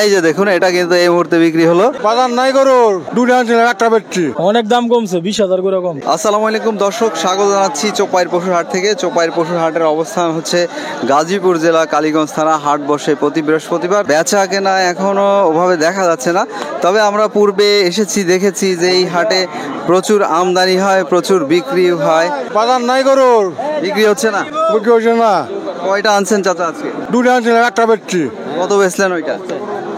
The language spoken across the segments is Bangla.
এই যে দেখুন, এটা কিন্তু এই মুহূর্তে বিক্রি হলো। বাজার নাই গরুর, দুটো আনছিলাম, একটা বেচছি। অনেক দাম কমছে, 20,000 করে কম। আসসালামু আলাইকুম দর্শক, স্বাগত জানাচ্ছি চোপাইর পশুর হাট থেকে। চোপাইর পশুর হাটের অবস্থান হচ্ছে গাজীপুর জেলা কালীগঞ্জ থানা। হাট বসে প্রতি বৃহস্পতিবার। বেচা কেনা এখনো ওভাবে দেখা যাচ্ছে না, তবে আমরা পূর্বে এসেছি, দেখেছি যে এই হাটে প্রচুর আমদানি হয়, প্রচুর বিক্রি হয়। বাজার নাই গরুর, বিক্রি হচ্ছে না। বিক্রি হচ্ছে না। কয়টা আনছেন চাচা আজকে? দুটো আনছিলাম, একটা বেচছি। কত বেচলেন ওইটা?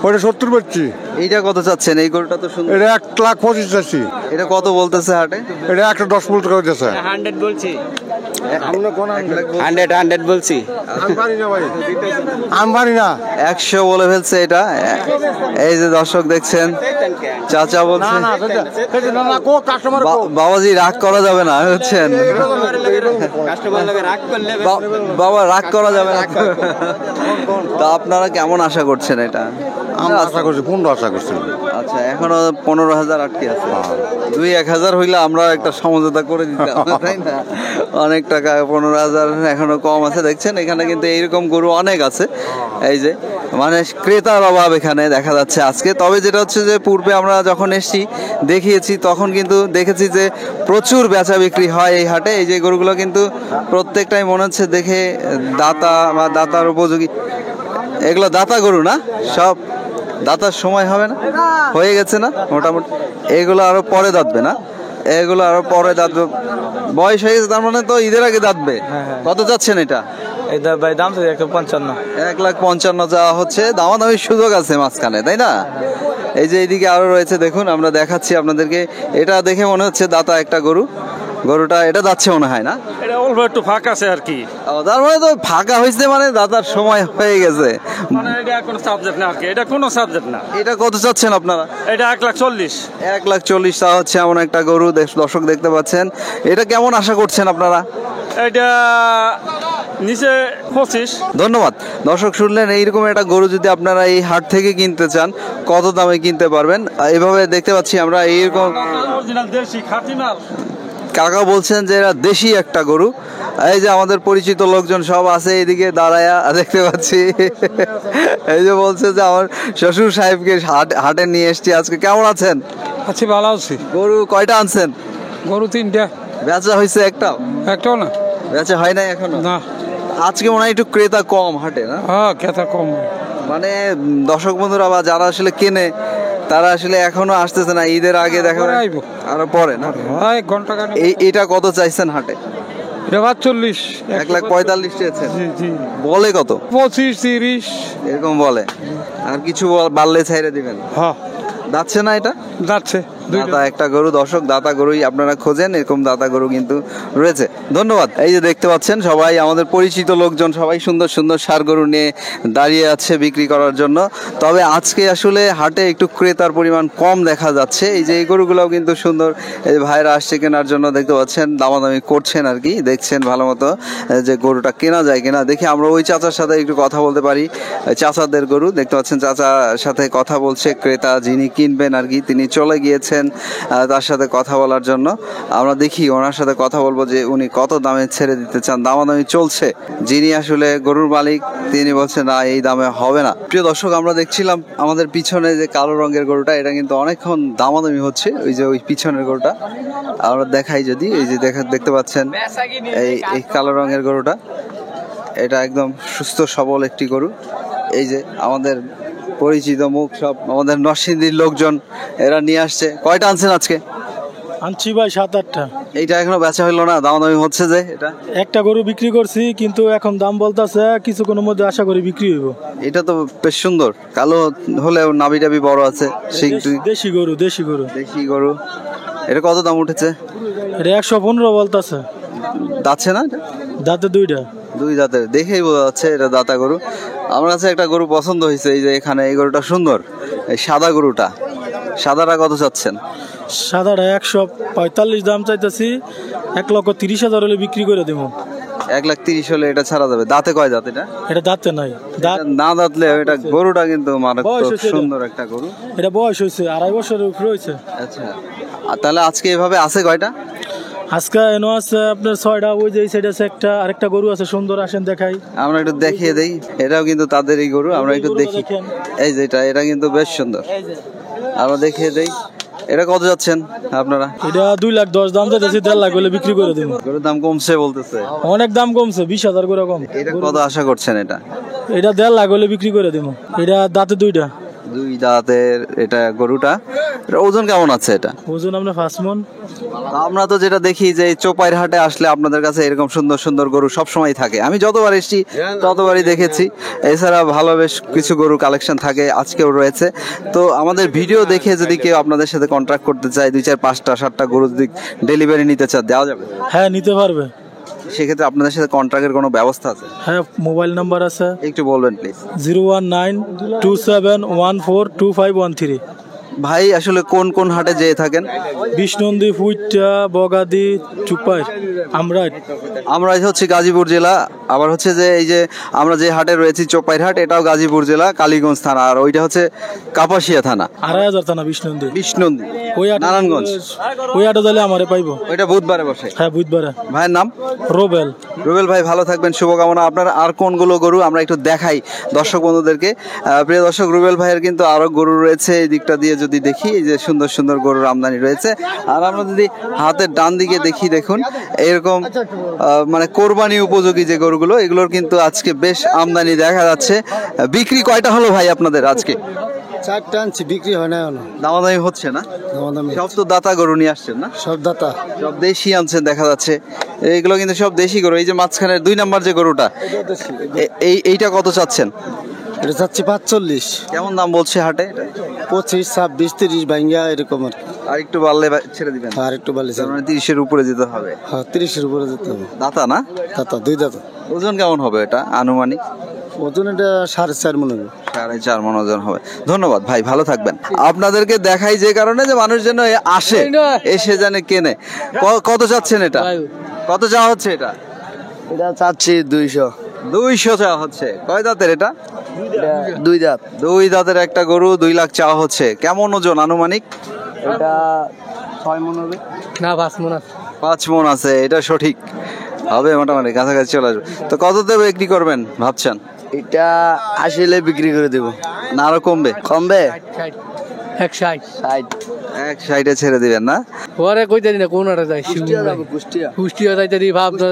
ওইটা 70 বেচছি। এইটা কত চাচ্ছেন? এই গরুটা তো সুন্দর। এটা 1,25,000 চাচ্ছি। এটা কত বলতেছে হাটে? এটা 110 বলতে হচ্ছে। 100 বলছি, আমরা কোন 100 বলছি। আমি পারি না ভাই, আমি পারি না। 100 বলে ফেলছে এটা। এই যে দর্শক দেখছেন, চাচা বলছে বাবাজি রাগ করা যাবে না, বুঝছেন বাবা, রাগ করা যাবে না। তা আপনারা কেমন আশা করছেন এটা? আমরা আশা করছি 15 আশা করছি। আচ্ছা, এখনো 15,000 আটকে আছে। 2-1,000 হইলে আমরা একটা সমঝোতা করে দিতাম, তাই না? অনেক টাকা, 15,000 এখনো কম আছে। দেখছেন এখানে কিন্তু এইরকম গরু অনেক আছে। এই যে মানে ক্রেতার অভাব এখানে দেখা যাচ্ছে আজকে। তবে যেটা হচ্ছে যে পূর্বে আমরা যখন এসেছি দেখিয়েছি, তখন কিন্তু দেখেছি যে প্রচুর বেচা বিক্রি হয় এই হাটে। এই যে গরুগুলো কিন্তু প্রত্যেকটাই মনে হচ্ছে দেখে দাতা বা দাতার উপযোগী। এগুলো দাতা গরু না? সব দাতার সময় হবে না, হয়ে গেছে না মোটামুটি? এগুলো আরো পরে দাঁতবে না? এগুলো আরো পরে দাঁতবে, বয়স হয়ে গেছে, তার মানে তো ঈদের আগে দাঁতবে। কত যাচ্ছেন এটা? এটা ভাই দাম তো 155। 1,55,000 যাওয়া হচ্ছে। দামাদামির সুযোগ আছে মাঝখানে, তাই না? এই যে এইদিকে আরো রয়েছে, দেখুন আমরা দেখাচ্ছি আপনাদেরকে। এটা দেখে মনে হচ্ছে দাতা একটা গরু। গরুটা এটা যাচ্ছে মনে হয় না? এটা অল্প একটু ফাঁকা আছে আর কি। তার মানে তো ফাঁকা হয়েছে, মানে দাতার সময় হয়ে গেছে। মানে এটা কোনো সাবজেক্ট না আর কি, এটা কোনো সাবজেক্ট না। এটা কত চাচ্ছেন আপনারা? এটা 1,40,000। 1,40,000 তা হচ্ছে এমন একটা গরু। দর্শক দেখতে পাচ্ছেন। এটা কেমন আশা করছেন আপনারা? এটা নিচে 25। ধন্যবাদ। দর্শক শুনলেন, এইরকম একটা গরু যদি আপনারা এই হাট থেকে কিনতে চান, কত দামে কিনতে পারবেন? এইভাবে দেখতে পাচ্ছি আমরা এইরকম। অরিজিনাল দেশি খাঁটি মাল। কাকা বলছেন যে এরা দেশি একটা গরু। এই যে আমাদের পরিচিত লোকজন সব আছে এইদিকে দাঁড়ায়া দেখতে পাচ্ছি। এই যে বলছে যে আমার শ্বশুর সাহেবকে হাটে নিয়ে এসছি আজকে। কেমন আছেন? আছি, ভালো আছি। গরু কয়টা আনছেন? গরু 3টা। বেচা হয়েছে একটাও? একটাও না। বেচা হয় নাই এখনো? না। আজকে মনে হয় একটু ক্রেতা কম হাটে, না? হ্যাঁ, ক্রেতা কম। মানে দর্শক বন্ধুরা বা যারা আসলে কেনে তারা আসলে এখনো আসতেছে না। ঈদের আগে দেখা আইবো আরো পরে না? এক ঘন্টা গানে। এটা কত চাইছেন হাটে? এটা 45। 1,45,000 চেয়েছেন। জি জি। বলে কত? 25, 30 এরকম বলে। আর কিছু বাড়লে ছাইড়ে দিবেন? হ্যাঁ, যাচ্ছে না এটা? যাচ্ছে। দাতা একটা গরু। দর্শক, দাতা গরুই আপনারা খোঁজেন, এরকম দাতা গরু কিন্তু রয়েছে। ধন্যবাদ। এই যে দেখতে পাচ্ছেন সবাই আমাদের পরিচিত লোকজন, সবাই সুন্দর সুন্দর ষাঁড় গরু নিয়ে দাঁড়িয়ে আছে বিক্রি করার জন্য। তবে আজকে আসলে হাটে একটু ক্রেতার পরিমাণ কম দেখা যাচ্ছে। এই যে এই গরুগুলোও কিন্তু সুন্দর। এই যে ভাইরা আসছে কেনার জন্য, দেখতে পাচ্ছেন দামাদামি করছেন আর কি, দেখছেন ভালো মতো যে গরুটা কেনা যায় কিনা। দেখি আমরা ওই চাচার সাথে একটু কথা বলতে পারি। চাচাদের গরু দেখতে পাচ্ছেন, চাচার সাথে কথা বলছে ক্রেতা যিনি কিনবেন আর কি, তিনি চলে গিয়েছেন তার সাথে কথা বলার জন্য। আমরা দেখি ওনার সাথে কথা বলবো যে উনি কত দামে ছেড়ে দিতে চান। দামাদামি চলছে। যিনি আসলে গরুর মালিক তিনি বলছেন না, এই দামে হবে না। প্রিয় দর্শক, আমরা দেখছিলাম আমাদের পিছনে যে কালো রঙের গরুটা, এটা কিন্তু অনেকক্ষণ দামাদামি হচ্ছে। ওই যে ওই পিছনের গরুটা আমরা দেখাই যদি, এই যে দেখতে পাচ্ছেন এই কালো রঙের গরুটা, এটা একদম সুস্থ সবল একটি গরু। এই যে আমাদের পরিচিত মুখ, সব আমাদের নরসিংদীর লোকজন এরা নিয়ে আসছে। কয়টা আনছেন আজকে? আনছি ভাই 7-8টা। এইটা এখনো বেচা হইলো না? দামাদামি হচ্ছে যে এটা? একটা গরু বিক্রি করছি, কিন্তু এখন দাম বলতেছে কিছুক্ষণের মধ্যে আশা করি বিক্রি হইব। এটা তো বেশ সুন্দর, কালো হলেও নাভি টাভি বড় আছে। দেশি গরু, দেশি গরু, দেশি গরু। এটা কত দাম উঠেছে? এটা 115 বলতেছে। যাচ্ছে না? দাঁতে 2টা। 2 দাঁতের, দেখেই বোঝা যাচ্ছে এটা দাতা গরু। আমার কাছে একটা গরু পছন্দ হয়েছে, এই যে এখানে এই গরুটা সুন্দর, এই সাদা গরুটা। সাদাটা কত চাচ্ছেন? সাদাটা 145 দাম চাইতেছি। 1,30,000 হলে বিক্রি করে দেবো। 1,30,000 হলে এটা ছাড়া যাবে। দাঁতে কয় দাঁত এটা? এটা দাঁতে নাই। দাঁত না দাঁতলে এটা গরুটা কিন্তু মারাত্মক সুন্দর একটা গরু। এটা বয়স হয়েছে 2.5 বছরের উপরে হয়েছে। আচ্ছা, আর তাহলে আজকে এভাবে আছে কয়টা? আজকে এনো আছে আপনার 6টা, ওই যে এই সাইড আছে একটা, আরেকটা গরু আছে সুন্দর, আসেন দেখাই। আমরা একটু দেখিয়ে দেই, এটাও কিন্তু তাদেরই গরু, আমরা একটু গরুটা দেখি। দেখেন। এই যে এটা কিন্তু বেশ সুন্দর, আমরা দেখিয়ে দেই। এটা কত যাচ্ছেন আপনারা? এটা 2,10,000 দাম চাইতেছি, 1.5 লাখ হলে বিক্রি করে দেবো। গরুর দাম কমছে বলতেছে, অনেক দাম কমছে, 20,000 করে কম। এটা কত আশা করছেন? এটা এটা 1.5 লাখ হলে বিক্রি করে দেবো। এটা দাঁতে 2টা। 2 দাঁতের এটা গরুটা। এটা ওজন কেমন আছে এটা? ওজন আপনার 5 মণ। আমরা তো যেটা দেখি যে এই চোপাইর হাটে আসলে আপনাদের কাছে এরকম সুন্দর সুন্দর গরু সব সময় থাকে, আমি যতবার এসেছি ততবারই দেখেছি। এছাড়া ভালো বেশ কিছু গরু কালেকশন থাকে, আজকেও রয়েছে। তো আমাদের ভিডিও দেখে যদি কেউ আপনাদের সাথে কন্ট্রাক্ট করতে চায়, 2, 4, 5টা 7টা গরু যদি ডেলিভারি নিতে চায়, দেওয়া যাবে? হ্যাঁ, নিতে পারবে। সেক্ষেত্রে আপনাদের সাথে কন্ট্রাক্টের কোনো ব্যবস্থা আছে? হ্যাঁ, মোবাইল নাম্বার আছে একটু বলবেন প্লিজ। 01927142513। ভাই আসলে কোন কোন হাটে যেয়ে থাকেন? বিষ্ণন্দী, ফুইটা, বগাদি, চুপাই, আমরা হচ্ছে গাজীপুর জেলা, আবার হচ্ছে যে এই যে আমরা যে হাটে রয়েছি চোপাইর হাট, এটাও গাজীপুর জেলা, কালীগঞ্জ থানা, আর ওইটা হচ্ছে কাপাসিয়া থানা, 2,500 থানা বিষ্ণন্দী। বিষ্ণন্দী, ওই হাটে নারায়ণগঞ্জ। ওই হাটে দিলে আমারে পাইবো। ওইটা বুধবারে বসে। হ্যাঁ, বুধবারে। ভাইয়ের নাম? রোবেল। রুবেল ভাই, ভালো থাকবেন, শুভকামনা আপনার। আর কোনগুলো গরু আমরা একটু দেখাই দর্শক বন্ধুদেরকে। প্রিয় দর্শক, রুবেল ভাইয়ের কিন্তু আরো গরু রয়েছে, এই দিকটা দিয়ে যদি দেখি, এই যে সুন্দর সুন্দর গরুর আমদানি রয়েছে। আর আমরা যদি হাতের ডান দিকে দেখি, দেখুন এরকম মানে কোরবানি উপযোগী যে গরুগুলো, এগুলোর কিন্তু আজকে বেশ আমদানি দেখা যাচ্ছে। বিক্রি কয়টা হলো ভাই আপনাদের আজকে? 4টা আনছি, বিক্রি হয় না এখনো। দামাদামি হচ্ছে না? সব তো দাতা গরু নিয়ে আসছেন না? সব দাতা। সব দেশি আনছেন দেখা যাচ্ছে, এইগুলো কিন্তু সব দেশি গরু। এই যে মাঝখানের 2 নাম্বার যে গরুটা, এইটা কত চাচ্ছেন? এটা চাচ্ছি 45। কেমন দাম বলছে হাটে? 25, 26, 30 ভাঙ্গা এরকম আর কি। আর একটু বাড়লে ছেড়ে দিবেন? আর একটু বালি তার মানে 30-এর উপরে যেতে হবে। হ্যাঁ, 30-এর উপরে যেতে হবে। দাতা না? দাতা, 2 দাতা। ওজন কেমন হবে এটা আনুমানিক? ওজন এটা 4.5 মণ হবে। 4.5 মণ ওজন হবে। ধন্যবাদ ভাই, ভালো থাকবেন। আপনাদেরকে দেখাই যে কারণে, যে মানুষ যেন আসে, এসে জানে কেনে। কত চাচ্ছেন এটা? কত চাওয়া হচ্ছে এটা? এটা চাচ্ছি 200। 200 চাওয়া হচ্ছে। কয় দাঁতের এটা? 2 দাঁত। 2 দাঁতের একটা গরু, 2 লাখ চাওয়া হচ্ছে। কেমন ওজন আনুমানিক? এটা 6 মণ হবে না, 5 মণ আছে। 5 মণ আছে, এটা সঠিক হবে, মোটামুটি কাছাকাছি চলে আসবে। তো কততে বিক্রি করবেন ভাবছেন? এটা 80 হলে বিক্রি করে দেব। না আরো কমবে? কমবে 160। 160-এ ছেড়ে দিবেন না? পরে কইতে দিনা কোন আরে যাই, কুষ্টিয়া যাইতে দি, ভাব 10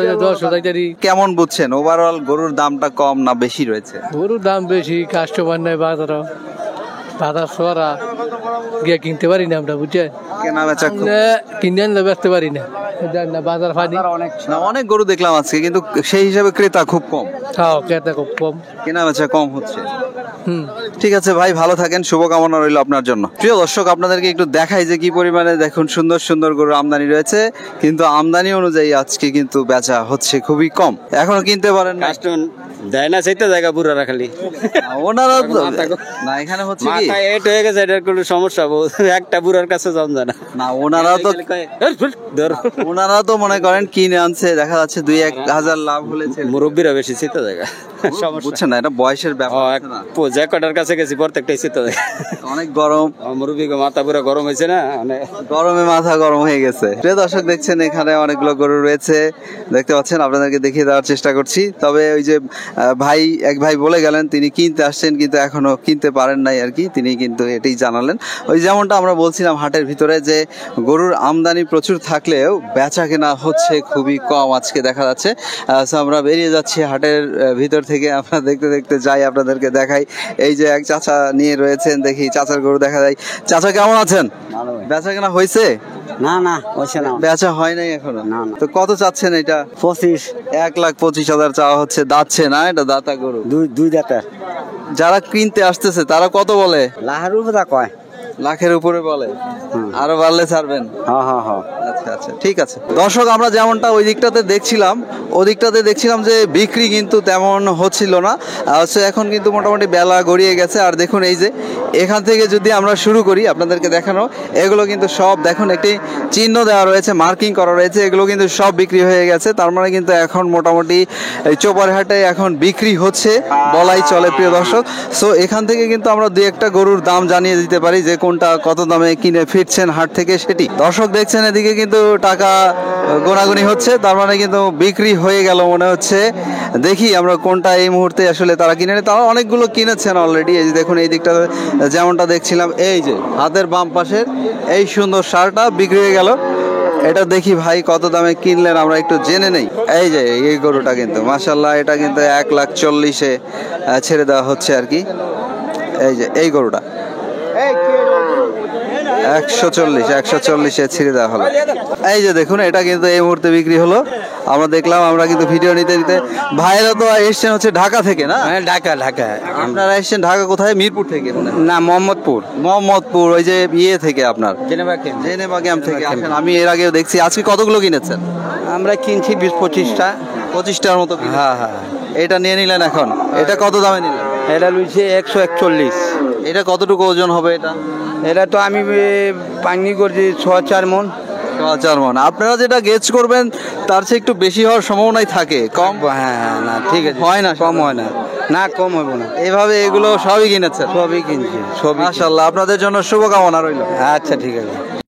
যাইতে দি। কেমন বুঝছেন ওভারঅল গরুর দামটা কম না বেশি রয়েছে? গরুর দাম বেশি, কাস্টমার নাই বাজারে, বাজার সরা গিয়ে কিনতে পারি না আমরা, বুঝছেন? কেনা বেচা কিনে আনলে বেচতে পারি না, বাজার ফানি। না, অনেক গরু দেখলাম আজকে, কিন্তু সেই হিসাবে ক্রেতা খুব কম। খাও, ক্রেতা খুব কম, কেনা বেচা কম হচ্ছে। ঠিক আছে ভাই, ভালো থাকেন, শুভকামনা রইল আপনার জন্য। প্রিয় দর্শক, আপনাদেরকে একটু দেখাই যে কি পরিমাণে দেখুন সুন্দর সুন্দর গরুর আমদানি রয়েছে, কিন্তু আমদানি অনুযায়ী আজকে কিন্তু বেচা হচ্ছে খুবই কম। এখনো কিনতে পারেন না? দেয় না, সেইটা জায়গা বুড়ারা খালি ওনারা না, এখানে হচ্ছে কি এট হয়ে গেছে, এটার কোনো সমস্যা একটা বুড়ার কাছে যান যায় না। না, ওনারা তো মনে করেন কিনে আনছে, দেখা যাচ্ছে 2-1 হাজার লাভ হলে মুরব্বীরা বেশি চিন্তা জায়গা, বুঝছেন না, এটা বয়সের ব্যাপার না। যে কটার কাছে গেছি প্রত্যেকটাই চিন্তা জায়গা। অনেক গরম, মুরব্বী মাথা পুরো গরম হয়েছে না, গরমে মাথা গরম হয়ে গেছে। প্রিয় দর্শক, দেখছেন এখানে অনেকগুলো গরু রয়েছে, দেখতে পাচ্ছেন, আপনাদেরকে দেখিয়ে দেওয়ার চেষ্টা করছি। তবে ওই যে এক ভাই বলে গেলেন তিনি কিনতে আসছেন, কিন্তু এখনো কিনতে পারেন নাই আর কি, তিনি কিন্তু এটাই জানালেন। ওই যেমনটা আমরা বলছিলাম হাটের ভিতরে, যে গরুর আমদানি প্রচুর থাকলেও বেচা কেনা হচ্ছে খুবই কম আজকে দেখা যাচ্ছে। আমরা বেরিয়ে যাচ্ছি হাটের ভিতর থেকে, আমরা দেখতে দেখতে যাই, আপনাদেরকে দেখাই। এই যে এক চাচা নিয়ে রয়েছেন, দেখি চাচার গরু দেখা যায়। চাচা কেমন আছেন? বেচা কেনা হয়েছে? না না, হইছে না, বেচা হয় নাই এখনো। তো কত চাচ্ছেন এটা? 25। 1,25,000 চাওয়া হচ্ছে। দাচ্ছে না, এটা দাতা গরু। 2 দাতা। যারা কিনতে আসতেছে তারা কত বলে? লাহার উপরে কয়, লাখের উপরে বলে। আরো বাড়লে ছাড়বেন? হ্যাঁ। আচ্ছা আচ্ছা, ঠিক আছে। দর্শক, আমরা যেমনটা ওই দিকটাতে দেখছিলাম যে বিক্রি কিন্তু তেমন হচ্ছিল না। এখন কিন্তু মোটামুটি বেলা গড়িয়ে গেছে। আর দেখুন, এই যে এখান থেকে যদি আমরা শুরু করি আপনাদেরকে দেখানো, এগুলো কিন্তু সব দেখুন একটি চিহ্ন দেওয়া রয়েছে, মার্কিং করা রয়েছে, এগুলো কিন্তু সব বিক্রি হয়ে গেছে। তার মানে কিন্তু এখন মোটামুটি এই চোপারহাটে এখন বিক্রি হচ্ছে বলাই চলে প্রিয় দর্শক। সো এখান থেকে কিন্তু আমরা 2-1টা গরুর দাম জানিয়ে দিতে পারি যে কোনটা কত দামে কিনে ফিরছেন হাট থেকে সেটি। দর্শক দেখছেন এদিকে কিন্তু টাকা গোনাগুনি হচ্ছে, তার মানে কিন্তু বিক্রি হয়ে গেল মনে হচ্ছে। দেখি আমরা কোনটা এই মুহূর্তে আসলে তারা কিনে তারা অনেকগুলো কিনেছেন অলরেডি। এই যে দেখুন এই দিকটা যেমনটা দেখছিলাম, এই যে হাতের বাম পাশের এই সুন্দর সারটা বিক্রি হয়ে গেল। এটা দেখি ভাই কত দামে কিনলেন আমরা একটু জেনে নেই। এই যে এই গরুটা কিন্তু মাশাল্লাহ, এটা কিন্তু 1,40,000-এ ছেড়ে দেওয়া হচ্ছে আর কি। এই যে এই গরুটা 140-এ ছেড়ে দেওয়া হলো। এই যে দেখুন এটা কিন্তু এই মুহূর্তে বিক্রি হলো। আমরা দেখলাম, আমরা কিন্তু ভিডিও নিতে নিতে ভাইরা তো এসছেন হচ্ছে ঢাকা থেকে না? হ্যাঁ ঢাকা ঢাকা আপনারা এসছেন ঢাকা কোথায়? মিরপুর থেকে মনে হয়? না মোহাম্মদপুর মোহাম্মদপুর, ওই যে ইয়ে থেকে আপনার জেনেভা ক্যাম্প। জেনেভা ক্যাম্প থেকে আসেন। আমি এর আগেও দেখছি। আজকে কতগুলো কিনেছেন? আমরা কিনছি 20-25টা। 25টার মতো কিনেছেন। হ্যাঁ হ্যাঁ এটা নিয়ে নিলেন এখন। এটা কত দামে নিলেন? এটা লুইছে 141। এটা কতটুকু ওজন হবে এটা? এটা তো আমি পানি করছি 6-4 মন। 4 মণ। আপনারা যেটা গেজ করবেন তার চেয়ে একটু বেশি হওয়ার সম্ভাবনাই থাকে। কম হ্যাঁ হ্যাঁ না ঠিক আছে, হয় না? কম হয় না, না কম হবে না। এভাবে এগুলো সবই কিনেছেন? সবই কিনছি সবই। মাশাআল্লাহ, আপনাদের জন্য শুভকামনা রইল। আচ্ছা ঠিক আছে।